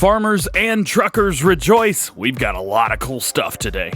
Farmers and truckers rejoice. We've got a lot of cool stuff today.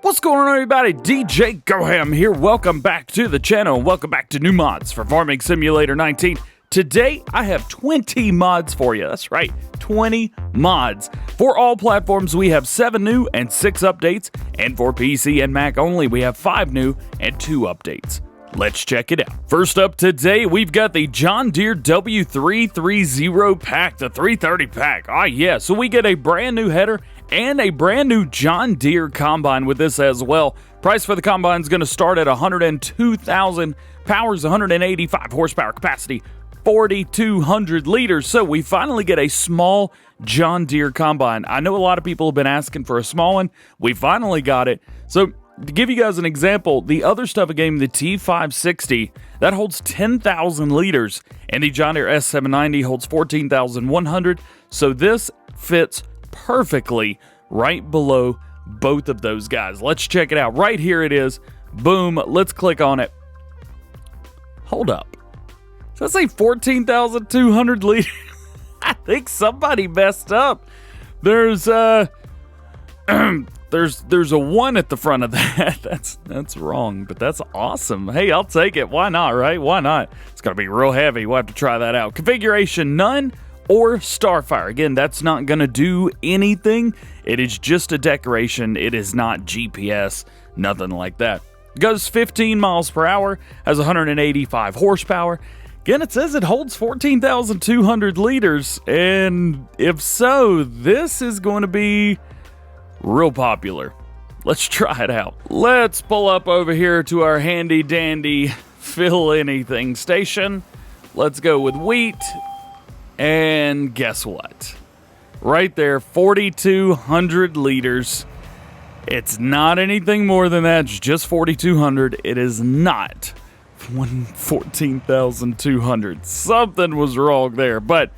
What's going on, everybody? DjGoHam here. Welcome back to the channel. Welcome back to new mods for Farming Simulator 19. Today, I have 20 mods for you. That's right, 20 mods. For all platforms, we have 7 new and 6 updates. And for PC and Mac only, we have 5 new and 2 updates. Let's check it out. First up today, we've got the John Deere W330 pack, the 330 pack. Ah, yeah, so we get a brand new header and a brand new John Deere combine with this as well. Price for the combine is going to start at $102,000, powers 185 horsepower, capacity 4,200 liters. So we finally get a small John Deere combine. I know a lot of people have been asking for a small one. We finally got it. So to give you guys an example, the other stuff game, the T560, that holds 10,000 liters, and the John Deere S790 holds 14,100. So this fits perfectly right below both of those guys. Let's check it out. Right here it is. Boom. Let's click on it. Hold up. Does that say 14,200 liters? I think somebody messed up. There's a 1 at the front of that. That's wrong, but that's awesome. Hey, I'll take it. Why not, right? Why not? It's going to be real heavy. We'll have to try that out. Configuration, none or Starfire. Again, that's not going to do anything. It is just a decoration. It is not GPS, nothing like that. It goes 15 miles per hour, has 185 horsepower. Again, it says it holds 14,200 liters, and if so, this is going to be real popular. Let's try it out. Let's pull up over here to our handy dandy fill anything station. Let's go with wheat, and guess what? Right there, 4,200 liters. It's not anything more than that. It's just 4,200. It is not 14,200. Something was wrong there, but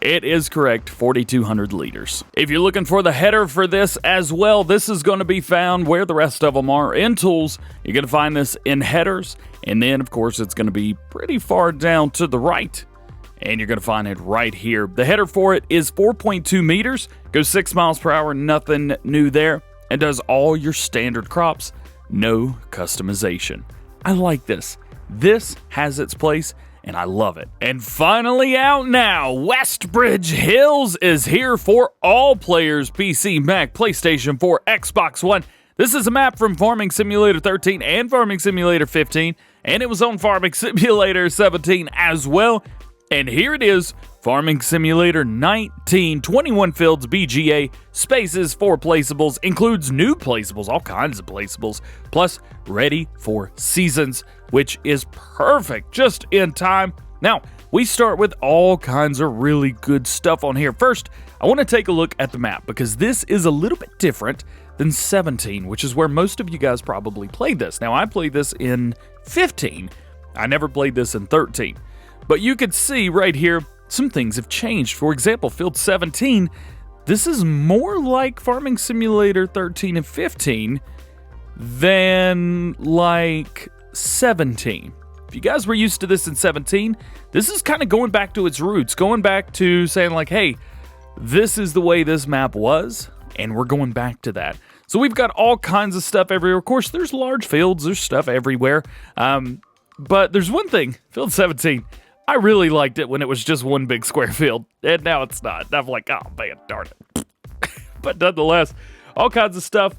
it is correct, 4,200 liters. If you're looking for the header for this as well, this is going to be found where the rest of them are in tools. You're going to find this in headers, and then, of course, it's going to be pretty far down to the right, and you're going to find it right here. The header for it is 4.2 meters, goes 6 miles per hour, nothing new there, and does all your standard crops, no customization. I like this. This has its place, and I love it. And finally out now, Westbridge Hills is here for all players, PC, Mac, PlayStation 4, Xbox One. This is a map from Farming Simulator 13 and Farming Simulator 15, and it was on Farming Simulator 17 as well. And here it is, Farming Simulator 19, 21 fields, BGA, spaces, 4 placeables, includes new placeables, all kinds of placeables, plus ready for seasons, which is perfect, just in time. Now, we start with all kinds of really good stuff on here. First, I want to take a look at the map, because this is a little bit different than 17, which is where most of you guys probably played this. Now, I played this in 15. I never played this in 13. But you can see right here, some things have changed. For example, Field 17, this is more like Farming Simulator 13 and 15 than like 17. If you guys were used to this in 17, this is kind of going back to its roots, going back to saying like, hey, this is the way this map was, and we're going back to that. So we've got all kinds of stuff everywhere. Of course, there's large fields, there's stuff everywhere. But there's one thing, Field 17, I really liked it when it was just one big square field, and now it's not. I'm like, oh man, darn it. But nonetheless, all kinds of stuff.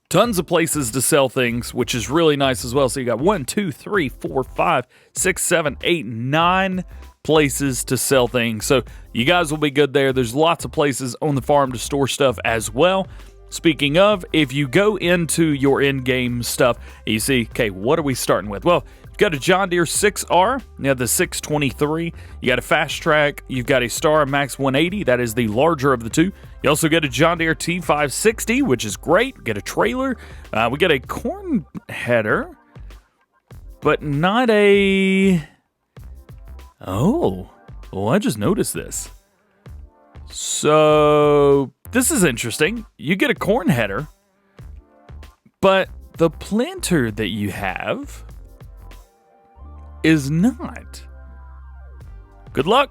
Tons of places to sell things, which is really nice as well. So you got 1, 2, 3, 4, 5, 6, 7, 8, 9 places to sell things. So you guys will be good there. There's lots of places on the farm to store stuff as well. Speaking of, if you go into your in-game stuff, you see, okay, what are we starting with? Well, you've got a John Deere 6R, you have the 623, you got a Fast Track, you've got a Star Max 180, that is the larger of the two. You also get a John Deere T560, which is great. We get a trailer, we get a corn header, but not a... Oh, well, I just noticed this. So this is interesting. You get a corn header, but the planter that you have is not. good luck.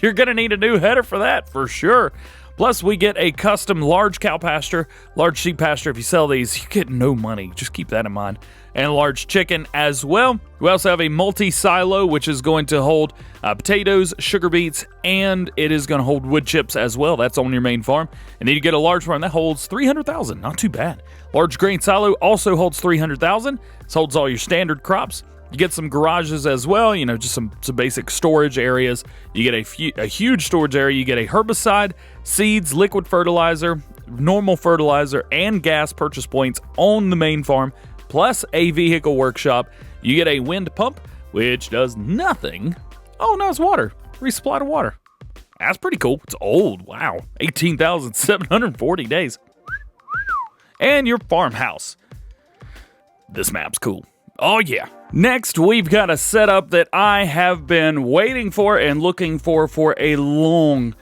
You're going to need a new header for that, for sure. Plus, we get a custom large cow pasture, large sheep pasture. If you sell these, you get no money. Just keep that in mind. And a large chicken as well. We also have a multi-silo, which is going to hold potatoes, sugar beets, and it is going to hold wood chips as well. That's on your main farm. And then you get a large farm that holds 300,000. Not too bad. Large grain silo also holds 300,000. This holds all your standard crops. You get some garages as well, you know, just some basic storage areas. You get a huge storage area. You get a herbicide, seeds, liquid fertilizer, normal fertilizer, and gas purchase points on the main farm, plus a vehicle workshop. You get a wind pump, which does nothing. Oh, no, it's water. Resupply to water. That's pretty cool. It's old. Wow. 18,740 days. And your farmhouse. This map's cool. Oh, yeah. Next, we've got a setup that I have been waiting for and looking for a long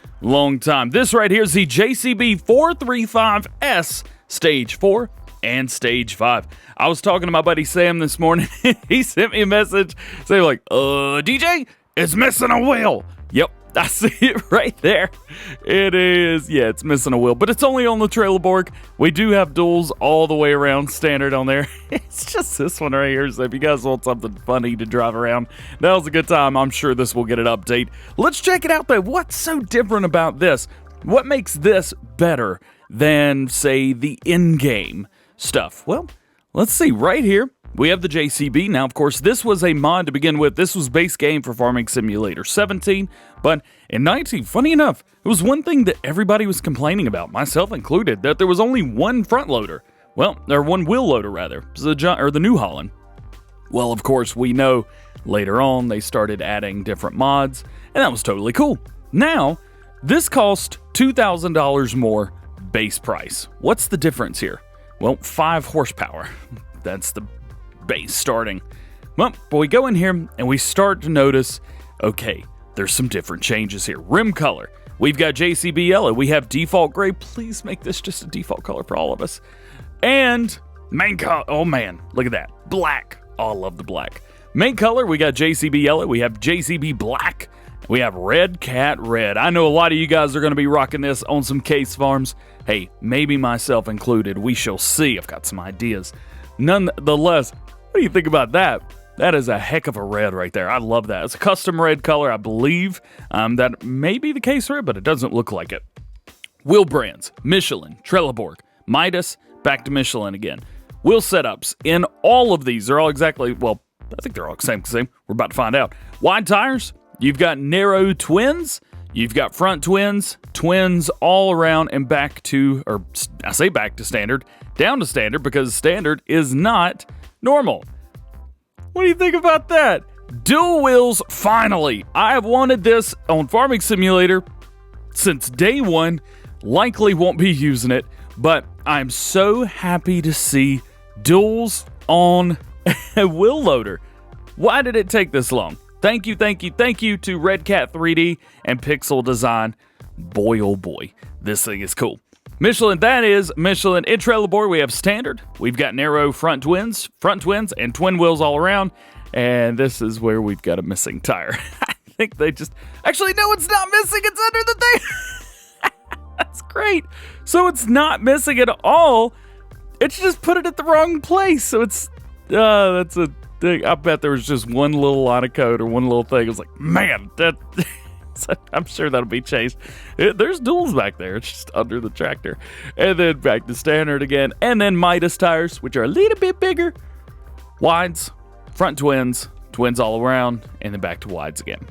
time. This right here is the JCB 435S Stage 4 and Stage 5. I was talking to my buddy Sam this morning. He sent me a message saying like, DJ, it's missing a wheel. Yep, I see it right there. It is, yeah, it's missing a wheel, but it's only on the trailer board. We do have duals all the way around standard on there. It's just this one right here, so if you guys want something funny to drive around, now's a good time. I'm sure this will get an update. Let's check it out though. What's so different about this? What makes this better than, say, the in-game stuff? Well, let's see. Right here, we have the JCB. Now, of course, this was a mod to begin with. This was base game for Farming Simulator 17, but in 19, funny enough, it was one thing that everybody was complaining about, myself included, that there was only one front loader. Well, or one wheel loader, rather, the New Holland. Well, of course, we know later on they started adding different mods, and that was totally cool. Now, this cost $2,000 more base price. What's the difference here? Well, 5 horsepower. That's the base starting. Well, but we go in here and we start to notice, okay, there's some different changes here. Rim color. We've got JCB yellow. We have default gray. Please make this just a default color for all of us. And main color. Oh man, look at that. Black. Oh, I love the black. Main color, we got JCB yellow. We have JCB black. We have Red Cat Red. I know a lot of you guys are going to be rocking this on some case farms. Hey, maybe myself included. We shall see. I've got some ideas. Nonetheless, what do you think about that? That is a heck of a red right there. I love that. It's a custom red color, I believe. That may be the case red, but it doesn't look like it. Wheel brands, Michelin, Trelleborg, Midas, back to Michelin again. Wheel setups in all of these. They're all exactly, well, I think they're all the same. We're about to find out. Wide tires, you've got narrow twins, you've got front twins, twins all around and back to, or I say back to standard, down to standard because standard is not normal. What do you think about that? Dual wheels, finally. I have wanted this on Farming Simulator since day one. Likely won't be using it, but I'm so happy to see duals on a wheel loader. Why did it take this long? Thank you to Red Cat 3D and Pixel Design. Boy, oh boy, this thing is cool. Michelin, that is Michelin. In Trelleborg, we have standard. We've got narrow front twins, and twin wheels all around. And this is where we've got a missing tire. I think they just... Actually, no, it's not missing. It's under the thing. That's great. So it's not missing at all. It's just put it at the wrong place. So it's... that's a thing. I bet there was just one little line of code or one little thing. It was like, man, that... I'm sure that'll be changed. There's duals back there. It's just under the tractor. And then back to standard again. And then Midas tires, which are a little bit bigger. Wides, front twins, twins all around, and then back to wides again.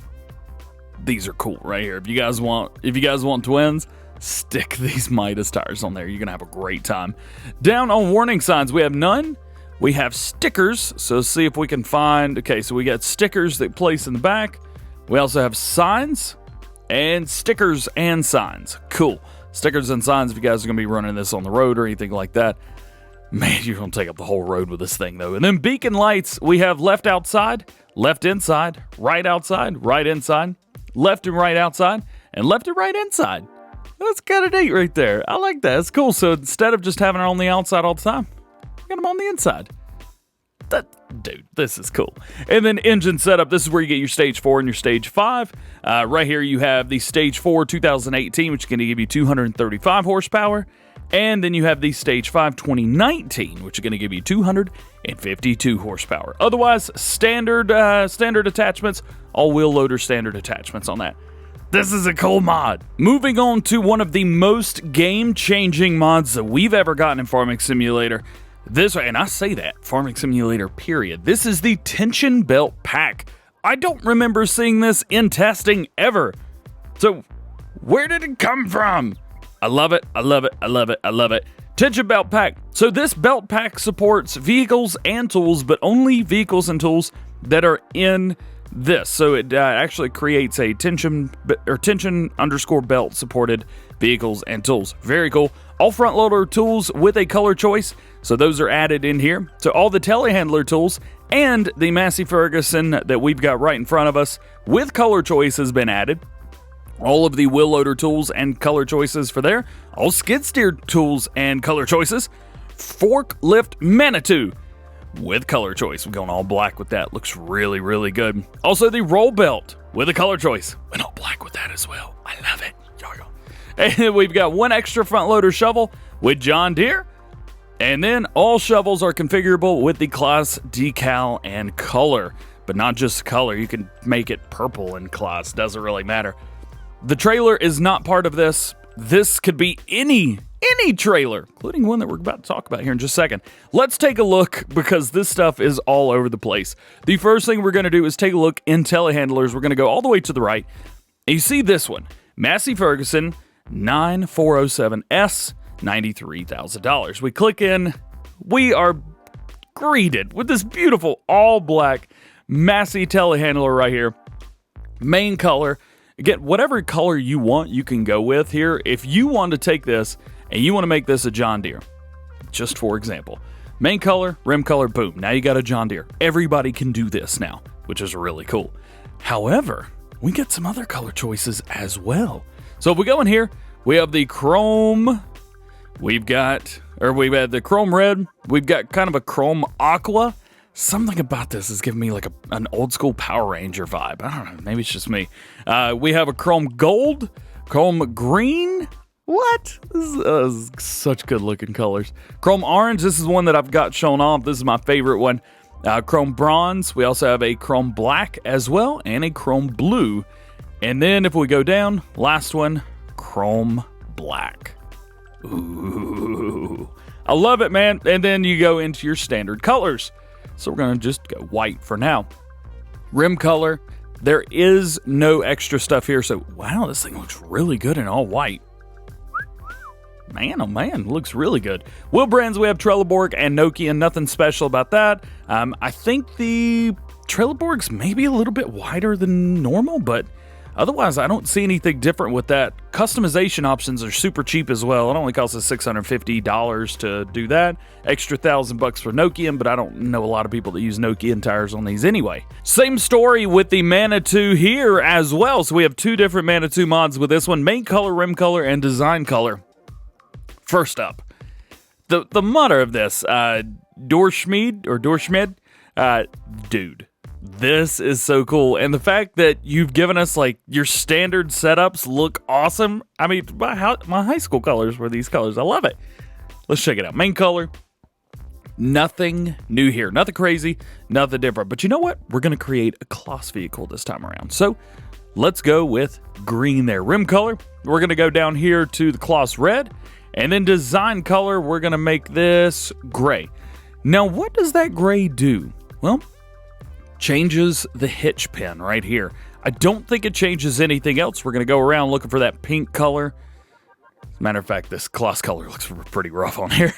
These are cool right here. If you guys want twins, stick these Midas tires on there. You're gonna have a great time. Down on warning signs, we have none. We have stickers. So see if we can find. Okay, so we got stickers that place in the back. We also have signs and stickers and signs. Cool. Stickers and signs if you guys are going to be running this on the road or anything like that. Man, you're going to take up the whole road with this thing, though. And then beacon lights, we have left outside, left inside, right outside, right inside, left and right outside, and left and right inside. That's kind of neat right there. I like that. It's cool. So instead of just having it on the outside all the time, we got them on the inside. Dude, this is cool. And then engine setup, this is where you get your stage 4 and your stage 5. Right here you have the stage 4 2018, which is going to give you 235 horsepower. And then you have the stage 5 2019, which is going to give you 252 horsepower. Otherwise, standard attachments, all wheel loader standard attachments on that. This is a cool mod. Moving on to one of the most game-changing mods that we've ever gotten in Farming Simulator. And I say that, Farming Simulator, period. This is the Tensionbelt Pack. I don't remember seeing this in testing ever. So, where did it come from? I love it, I love it, I love it, I love it. Tensionbelt Pack. So this belt pack supports vehicles and tools, but only vehicles and tools that are in this. So it actually creates a tension underscore belt supported vehicles and tools. Very cool. All front loader tools with a color choice. So those are added in here. So all the telehandler tools and the Massey Ferguson that we've got right in front of us with color choice has been added. All of the wheel loader tools and color choices for there. All skid steer tools and color choices. Forklift Manitou with color choice. We're going all black with that. Looks really, really good. Also the roll belt with a color choice. Went all black with that as well. I love it. And we've got one extra front loader shovel with John Deere. And then all shovels are configurable with the class decal and color. But not just color. You can make it purple in class. Doesn't really matter. The trailer is not part of this. This could be any trailer, including one that we're about to talk about here in just a second. Let's take a look because this stuff is all over the place. The first thing we're going to do is take a look in telehandlers. We're going to go all the way to the right. And you see this one, Massey Ferguson 9407S, $93,000. We click in. We are greeted with this beautiful all black Massey telehandler right here. Main color. Again, whatever color you want, you can go with here. If you want to take this and you want to make this a John Deere, just for example, main color, rim color, boom. Now you got a John Deere. Everybody can do this now, which is really cool. However, we get some other color choices as well. So if we go in here, we have the chrome. We've had the chrome red. We've got kind of a chrome aqua. Something about this is giving me like an old school Power Ranger vibe. I don't know. Maybe it's just me. We have a chrome gold, chrome green. What? This is such good looking colors. Chrome orange. This is one that I've got shown off. This is my favorite one. Chrome bronze. We also have a chrome black as well and a chrome blue. And then if we go down, last one, chrome black. Ooh. I love it, man. And then you go into your standard colors. So we're going to just go white for now. Rim color, there is no extra stuff here. So, wow, this thing looks really good in all white. Man, oh man, looks really good. Wheel brands, we have Trelleborg and Nokia. Nothing special about that. I think the Trelleborg's maybe a little bit wider than normal, but otherwise, I don't see anything different with that. Customization options are super cheap as well. It only costs us $650 to do that. Extra $1,000 for Nokian, but I don't know a lot of people that use Nokian tires on these anyway. Same story with the Manitou here as well. So we have two different Manitou mods with this one. Main color, rim color, and design color. First up, the mother of this, Dorschmied, dude. This is so cool. And the fact that you've given us like your standard setups look awesome. I mean, my high school colors were these colors. I love it. Let's check it out. Main color. Nothing new here. Nothing crazy. Nothing different. But you know what? We're going to create a Kloss vehicle this time around. So let's go with green there. Rim color. We're going to go down here to the Kloss red. And then design color. We're going to make this gray. Now, what does that gray do? Well, changes the hitch pin right here. I don't think it changes anything else. We're going to go around looking for that pink color. As a matter of fact, this Kloss color looks pretty rough on here.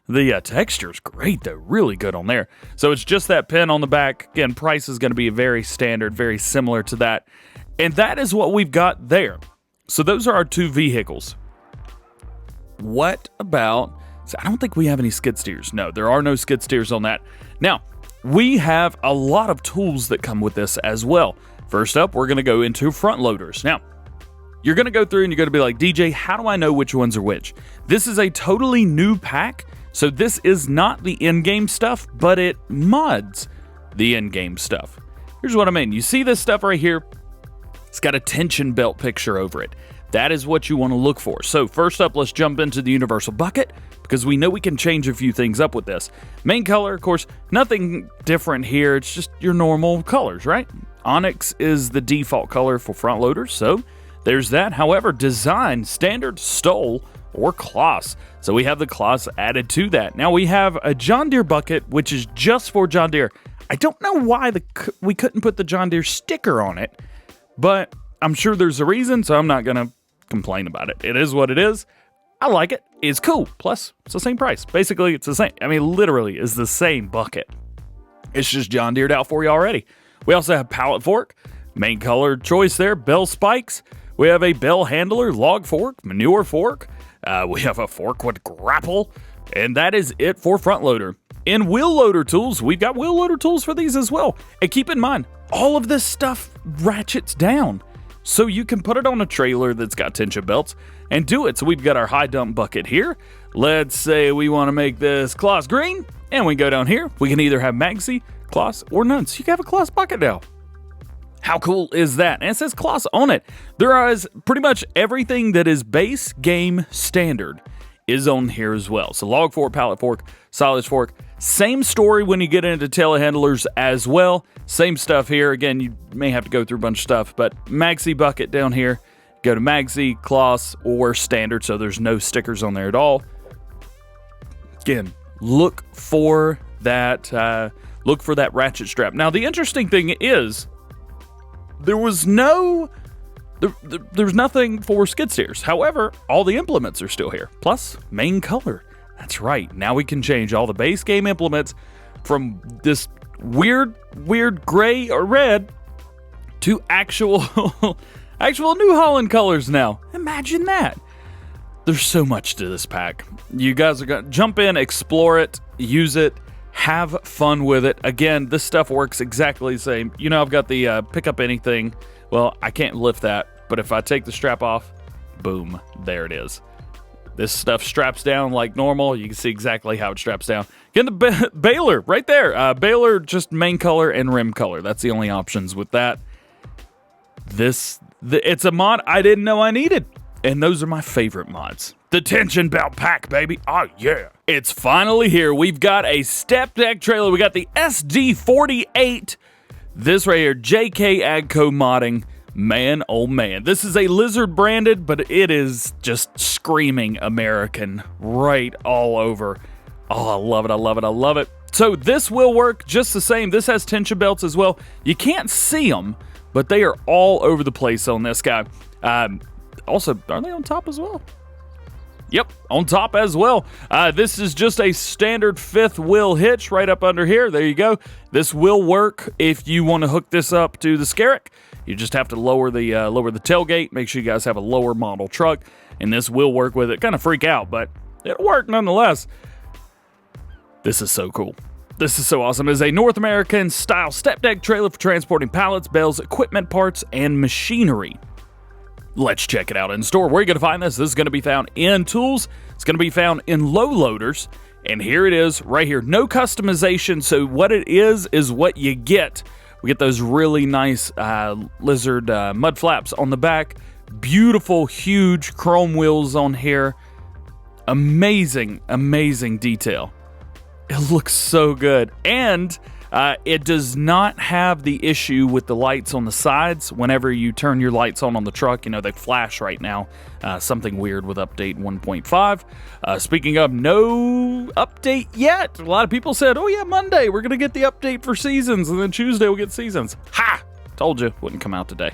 The texture is great, though. Really good on there. So it's just that pin on the back. Again, price is going to be very standard, very similar to that. And that is what we've got there. So those are our two vehicles. What about... So I don't think we have any skid steers. No, there are no skid steers on that. Now, we have a lot of tools that come with this as well. First up, we're going to go into front loaders. Now, you're going to go through and you're going to be like, DJ, how do I know which ones are which? This is a totally new pack, So this is not the in-game stuff, but it mods the in-game stuff. Here's what I mean. You see this stuff right here? It's got a tension belt picture over it. That is what you want to look for. So first up, let's jump into the universal bucket, because we know we can change a few things up with this. Main color, of course, nothing different here. It's just your normal colors, right? Onyx is the default color for front loaders, so there's that. However, design, standard, stole, or Kloss. So we have the Kloss added to that. Now we have a John Deere bucket, which is just for John Deere. I don't know why we couldn't put the John Deere sticker on it, but I'm sure there's a reason, so I'm not going to complain about it. It is what it is. I like it. It's cool. Plus, it's the same price. Basically, it's the same. I mean, literally, it's the same bucket. It's just John Deered out for you already. We also have pallet fork, main color choice there, Bale spikes. We have a Bale handler, log fork, manure fork. We have a fork with grapple, and that is it for front loader. In wheel loader tools, we've got wheel loader tools for these as well. And keep in mind, all of this stuff ratchets down. So you can put it on a trailer that's got tension belts and do it. So we've got our high dump bucket here. Let's say we want to make this Kloss green, and we go down here. We can either have Maxi, Kloss, or none. So you can have a Kloss bucket now. How cool is that? And it says Kloss on it. There is pretty much everything that is base game standard is on here as well. So log fork, pallet fork, silage fork. Same story when you get into telehandlers as well. Same stuff here. Again, you may have to go through a bunch of stuff, but Maxi bucket down here. Go to Maxi, Kloss, or standard, so there's no stickers on there at all. Again, look for that ratchet strap. Now, the interesting thing is, there's nothing for skid steers. However, all the implements are still here. Plus, main color. That's right. Now we can change all the base game implements from this weird gray or red to actual New Holland colors now. Imagine that. There's so much to this pack. You guys are going to jump in, explore it, use it, have fun with it. Again, this stuff works exactly the same. You know, I've got the pick up anything. Well, I can't lift that, but if I take the strap off, boom, there it is. This stuff straps down like normal. You can see exactly how it straps down. Again, the baler right there. Baler, just main color and rim color. That's the only options with that. It's a mod I didn't know I needed. And those are my favorite mods. The Tensionbelt Pack, baby. Oh, yeah. It's finally here. We've got a step deck trailer. We got the SD48. This right here, JK Agco modding. Man, oh man. This is a Lizard branded, but it is just screaming American right all over. Oh, I love it, I love it, I love it. So this will work just the same. This has tension belts as well. You can't see them, but they are all over the place on this guy. Also, are they on top as well? Yep, on top as well. This is just a standard fifth wheel hitch right up under here. There you go. This will work if you want to hook this up to the Skerrick. You just have to lower the tailgate. Make sure you guys have a lower model truck, and this will work with it. Kind of freak out, but it'll work nonetheless. This is so cool. This is so awesome. It is a North American style step deck trailer for transporting pallets, bales, equipment parts, and machinery. Let's check it out in store. Where are you going to find this? This is going to be found in tools. It's going to be found in low loaders. And here it is right here. No customization. So what it is what you get. We get those really nice Lizard mud flaps on the back. Beautiful, huge chrome wheels on here. Amazing, amazing detail. It looks so good. And it does not have the issue with the lights on the sides. Whenever you turn your lights on the truck, you know, they flash right now. Something weird with update 1.5. Speaking of no update yet, a lot of people said, oh yeah, Monday, we're going to get the update for seasons, and then Tuesday we'll get seasons. Ha! Told you, wouldn't come out today.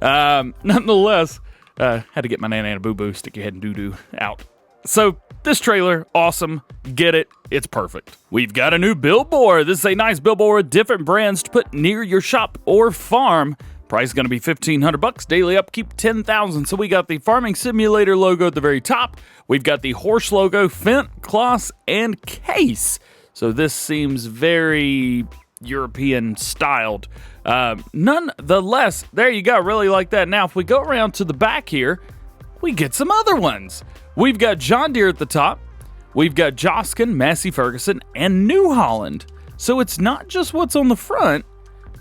Nonetheless, had to get my nana boo-boo, stick your head in doo-doo out. So, this trailer, awesome. Get it. It's perfect. We've got a new billboard. This is a nice billboard with different brands to put near your shop or farm. Price is going to be $1,500. Daily upkeep, $10,000. So we got the farming simulator logo at the very top. We've got the horse logo, Fent, Kloss, and Case. So this seems very European styled. Nonetheless, there you go. Really like that. Now, if we go around to the back here, we get some other ones. We've got John Deere at the top. we've got Joskin, Massey Ferguson, and New Holland. So it's not just what's on the front.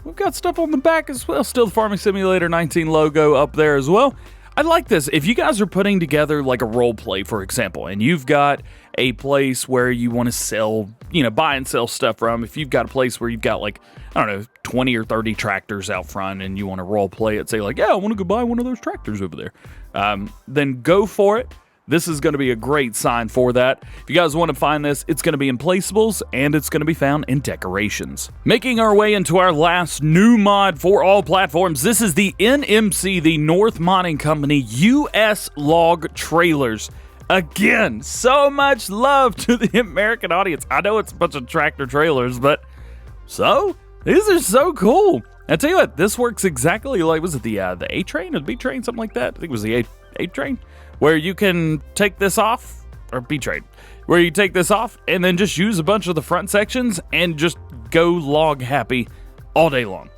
We've got stuff on the back as well. Still the Farming Simulator 19 logo up there as well. I like this. If you guys are putting together like a role play, for example, and you've got a place where you want to sell, buy and sell stuff from, if you've got a place where you've got like, 20 or 30 tractors out front and you want to role play it, say like, yeah, I want to go buy one of those tractors over there, then go for it. This is going to be a great sign for that. If you guys want to find this, it's going to be in placeables and it's going to be found in decorations. Making our way into our last new mod for all platforms, this is the NMC, the North Modding Company US Log Trailers. Again, so much love to the American audience. I know it's a bunch of tractor trailers, but these are so cool. I tell you what, this works exactly like, was it the A train or the B train, something like that? I think it was the A train, where you can take this off, or B train, where you take this off and then just use a bunch of the front sections and just go log happy all day long.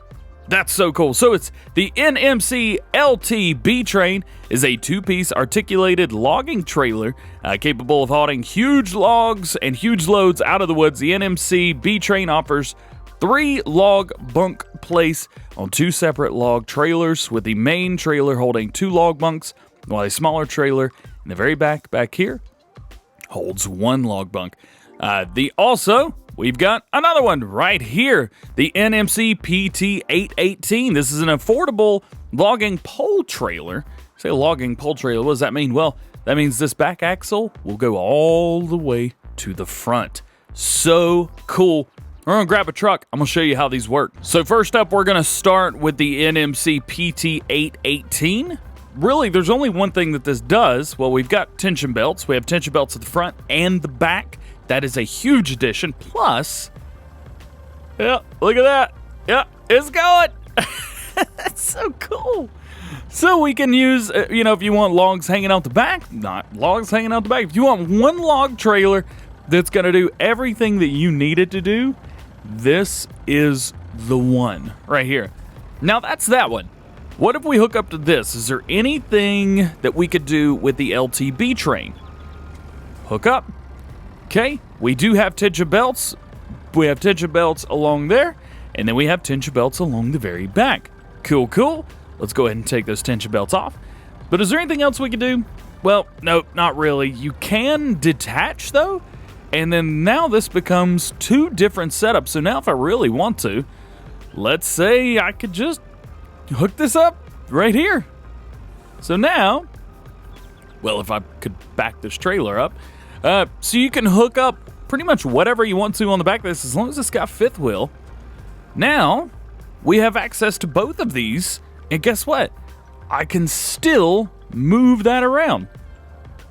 That's so cool. So it's the NMC LT B train is a 2-piece articulated logging trailer capable of hauling huge logs and huge loads out of the woods. The NMC B train offers 3 log bunk place on 2 separate log trailers, with the main trailer holding 2 log bunks, while a smaller trailer in the very back here holds 1 log bunk. We've got another one right here, the NMC PT818. This is an affordable logging pole trailer. Say logging pole trailer, what does that mean? Well, that means this back axle will go all the way to the front. So cool. We're gonna grab a truck. I'm gonna show you how these work. So first up, we're gonna start with the NMC PT818. Really, there's only one thing that this does. Well, we've got tension belts. We have tension belts at the front and the back. That is a huge addition. Plus, yeah, look at that. Yeah, it's going. That's so cool. So we can use, if you want logs hanging out the back, not logs hanging out the back. If you want one log trailer that's going to do everything that you need it to do, this is the one right here. Now that's that one. What if we hook up to this? Is there anything that we could do with the LTB train? Hook up. Okay, we do have tension belts. We have tension belts along there, and then we have tension belts along the very back. Cool. Let's go ahead and take those tension belts off. But is there anything else we can do? Well, no, not really. You can detach, though, and then now this becomes 2 different setups. So now if I really want to, let's say I could just hook this up right here. So now, well, if I could back this trailer up, so you can hook up pretty much whatever you want to on the back of this, as long as it's got 5th wheel. Now, we have access to both of these, and guess what? I can still move that around.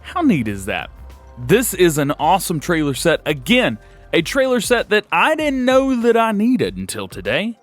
How neat is that? This is an awesome trailer set. Again, a trailer set that I didn't know that I needed until today.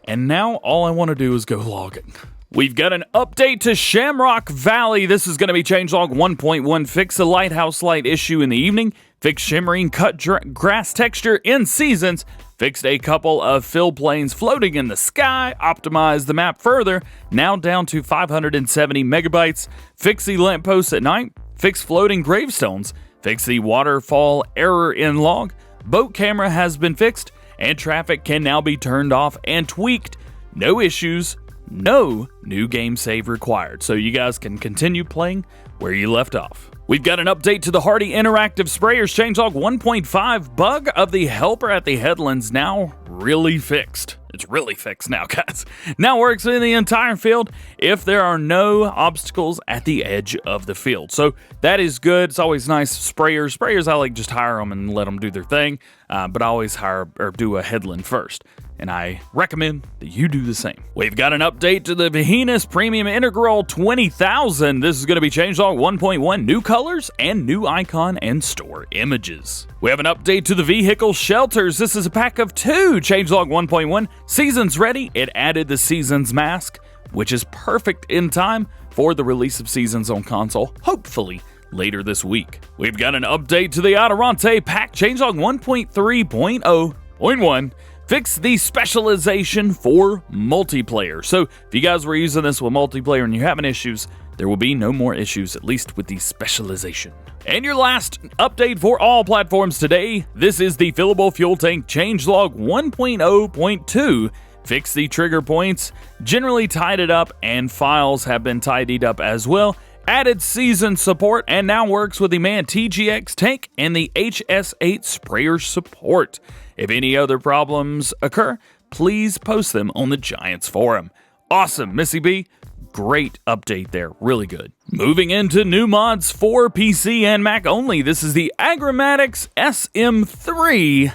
And now all I want to do is go logging. We've got an update to Shamrock Valley. This is going to be changelog 1.1. Fix the lighthouse light issue in the evening. Fix shimmering cut grass texture in seasons. Fixed a couple of fill planes floating in the sky. Optimized the map further. Now down to 570 megabytes. Fix the lampposts at night. Fix floating gravestones. Fix the waterfall error in log. Boat camera has been fixed. And traffic can now be turned off and tweaked. No issues. No new game save required, so you guys can continue playing where you left off. We've got an update to the Hardi Interactive Sprayers changelog 1.5. Bug of the helper at the headlands now really fixed. It's really fixed now, guys. Now works in the entire field if there are no obstacles at the edge of the field. So that is good. It's always nice. Sprayers, I like just hire them and let them do their thing, but I always hire or do a headland first. And I recommend that you do the same. We've got an update to the Veenhuis Premium Integral 20,000. This is going to be changelog 1.1, new colors and new icon and store images. We have an update to the vehicle shelters. This is a pack of 2, changelog 1.1. Seasons ready. It added the Seasons mask, which is perfect in time for the release of Seasons on console, hopefully later this week. We've got an update to the Adurante Pack, changelog 1.3.0.1. Fix the specialization for multiplayer. So if you guys were using this with multiplayer and you're having issues, there will be no more issues, at least with the specialization. And your last update for all platforms today, this is the Fillable Fuel Tank Changelog 1.0.2. Fix the trigger points, generally tied it up, and files have been tidied up as well. Added season support, and now works with the MAN TGX tank and the HS8 sprayer support. If any other problems occur, please post them on the Giants forum. Awesome, Missy B. Great update there, really good. Moving into new mods for PC and Mac only, this is the Agromatax SM3.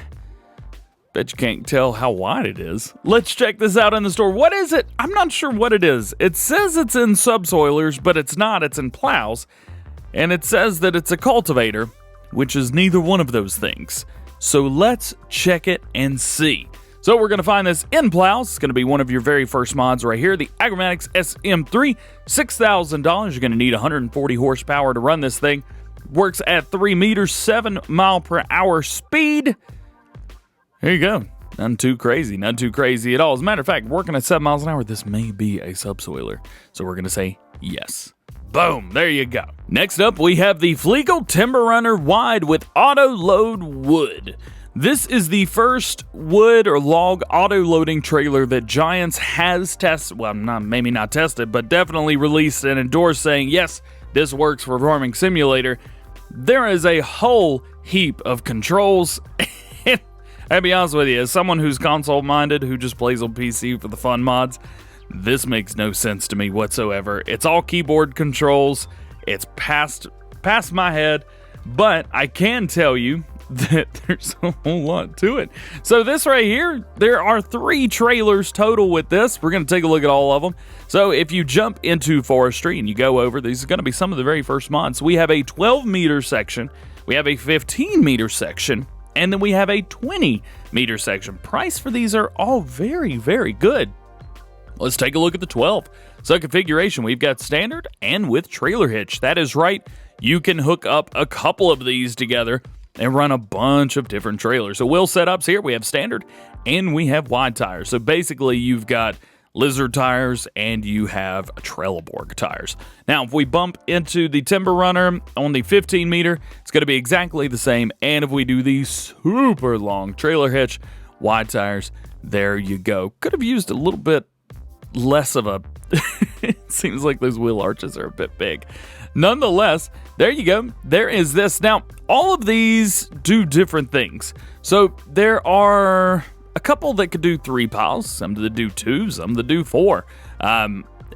Bet you can't tell how wide it is. Let's check this out in the store. What is it? I'm not sure what it is. It says it's in subsoilers, but it's not. It's in plows. And it says that it's a cultivator, which is neither one of those things. So let's check it and see. So we're going to find this in plows. It's going to be one of your very first mods right here. The Agromatax SM3, $6,000. You're going to need 140 horsepower to run this thing. Works at 3 meters, 7 mile per hour speed. There you go. None too crazy at all. As a matter of fact, working at 7 miles an hour, this may be a subsoiler. So we're going to say yes. Boom, there you go. Next up, we have the Fliegl Timber Runner Wide with auto load wood. This is the first wood or log auto loading trailer that Giants has tested, well, maybe not tested, but definitely released and endorsed, saying, yes, this works for Farming Simulator. There is a whole heap of controls. I'll be honest with you, as someone who's console-minded, who just plays on PC for the fun mods, this makes no sense to me whatsoever. It's all keyboard controls. It's past my head, but I can tell you that there's a whole lot to it. So this right here, there are 3 trailers total with this. We're going to take a look at all of them. So if you jump into forestry and you go over, these are going to be some of the very first mods. We have a 12-meter section. We have a 15-meter section. And then we have a 20-meter section. Price for these are all very, very good. Let's take a look at the 12. So configuration, we've got standard and with trailer hitch. That is right. You can hook up a couple of these together and run a bunch of different trailers. So wheel setups here, we have standard and we have wide tires. So basically you've got lizard tires and you have Trelleborg tires. Now, if we bump into the Timber Runner on the 15 meter, it's going to be exactly the same. And if we do the super long trailer hitch, wide tires, there you go. Could have used a little bit less of a, it seems like those wheel arches are a bit big. Nonetheless, there you go. There is this. Now, all of these do different things. So there are a couple that could do 3 piles, some that do 2, some that do 4.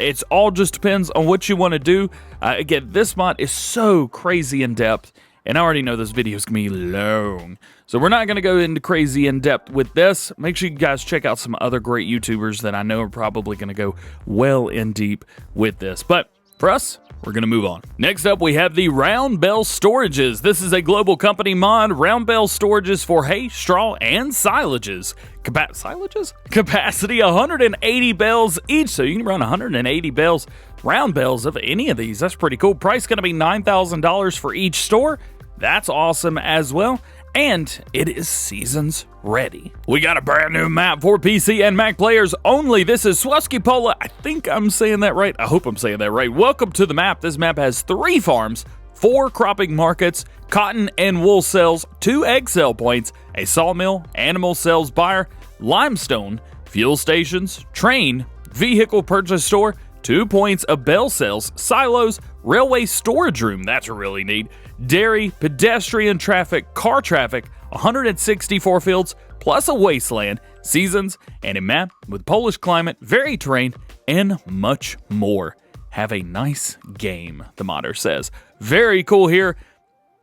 It's all just depends on what you want to do. Again, this mod is so crazy in depth, and I already know this video is going to be long. So we're not going to go into crazy in depth with this. Make sure you guys check out some other great YouTubers that I know are probably going to go well in deep with this. But for us, we're going to move on. Next up, we have the Round Bale Storages. This is a global company mod. Round Bale Storages for hay, straw, and silages. Capacity 180 bales each, so you can run 180 bales, round bales of any of these. That's pretty cool. Price going to be $9,000 for each store. That's awesome as well. And it is seasons ready. We got a brand new map for PC and Mac players only. This is Swojskie Pola. I think I'm saying that right. I hope I'm saying that right. Welcome to the map. This map has 3 farms, 4 cropping markets, cotton and wool cells, 2 egg cell points, a sawmill, animal cells buyer, limestone, fuel stations, train, vehicle purchase store, 2 points of bale cells, silos, railway storage room, that's really neat, dairy, pedestrian traffic, car traffic, 164 fields, plus a wasteland, seasons, and a map with Polish climate, varied terrain, and much more. Have a nice game, the modder says. Very cool here.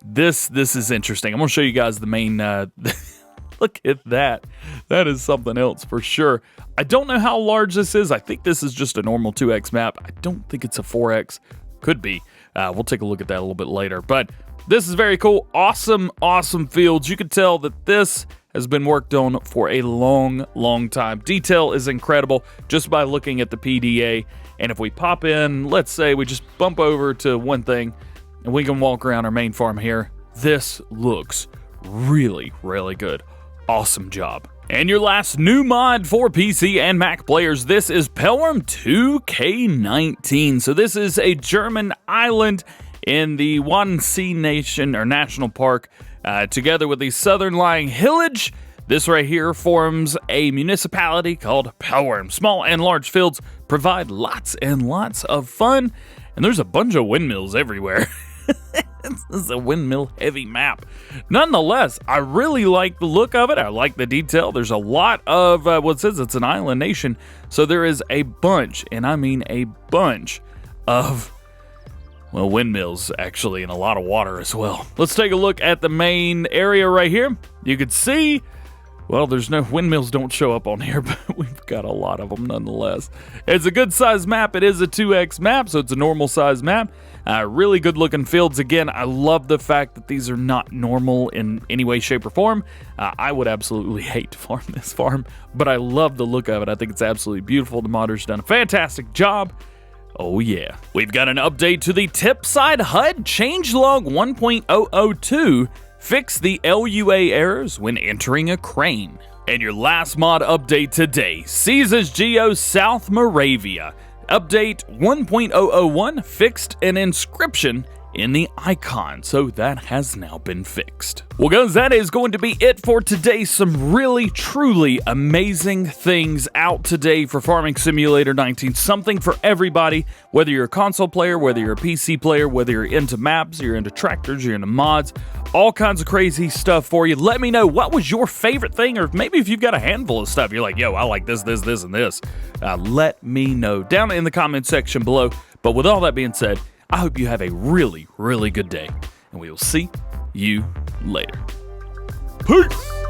This is interesting. I'm going to show you guys the main... Look at that. That is something else for sure. I don't know how large this is. I think this is just a normal 2X map. I don't think it's a 4X. Could be. We'll take a look at that a little bit later. But this is very cool. Awesome, awesome fields. You can tell that this has been worked on for a long, long time. Detail is incredible just by looking at the PDA. And if we pop in, let's say we just bump over to one thing and we can walk around our main farm here. This looks really, really good. Awesome job. And your last new mod for PC and Mac players, this is Pellworm 2K19. So this is a German island in the Wannsee Nation or National Park, together with the southern lying hillage. This right here forms a municipality called Pellworm. Small and large fields provide lots and lots of fun, and there's a bunch of windmills everywhere. This is a windmill-heavy map. Nonetheless, I really like the look of it. I like the detail. There's a lot of, what says it's an island nation, so there is a bunch, and I mean a bunch of, well, windmills, actually, and a lot of water as well. Let's take a look at the main area right here. You can see, well, there's no windmills don't show up on here, but we've got a lot of them nonetheless. It's a good size map. It is a 2X map, so it's a normal size map. Really good looking fields. Again, I love the fact that these are not normal in any way, shape, or form. I would absolutely hate to farm this farm, but I love the look of it. I think it's absolutely beautiful. The modder's done a fantastic job. Oh yeah. We've got an update to the tip Side Hud. Changelog 1.002. Fix the LUA errors when entering a crane. And your last mod update today, Seasons Geo South Moravia. Update 1.001 fixed an inscription in the icon, so that has now been fixed. Well guys, that is going to be it for today. Some really, truly amazing things out today for Farming Simulator 19. Something for everybody, whether you're a console player, whether you're a PC player, whether you're into maps, you're into tractors, you're into mods, all kinds of crazy stuff for you. Let me know, what was your favorite thing, or maybe if you've got a handful of stuff, you're like, yo, I like this, this, this, and this. Let me know down in the comment section below. But with all that being said, I hope you have a really, really good day, and we will see you later. Peace!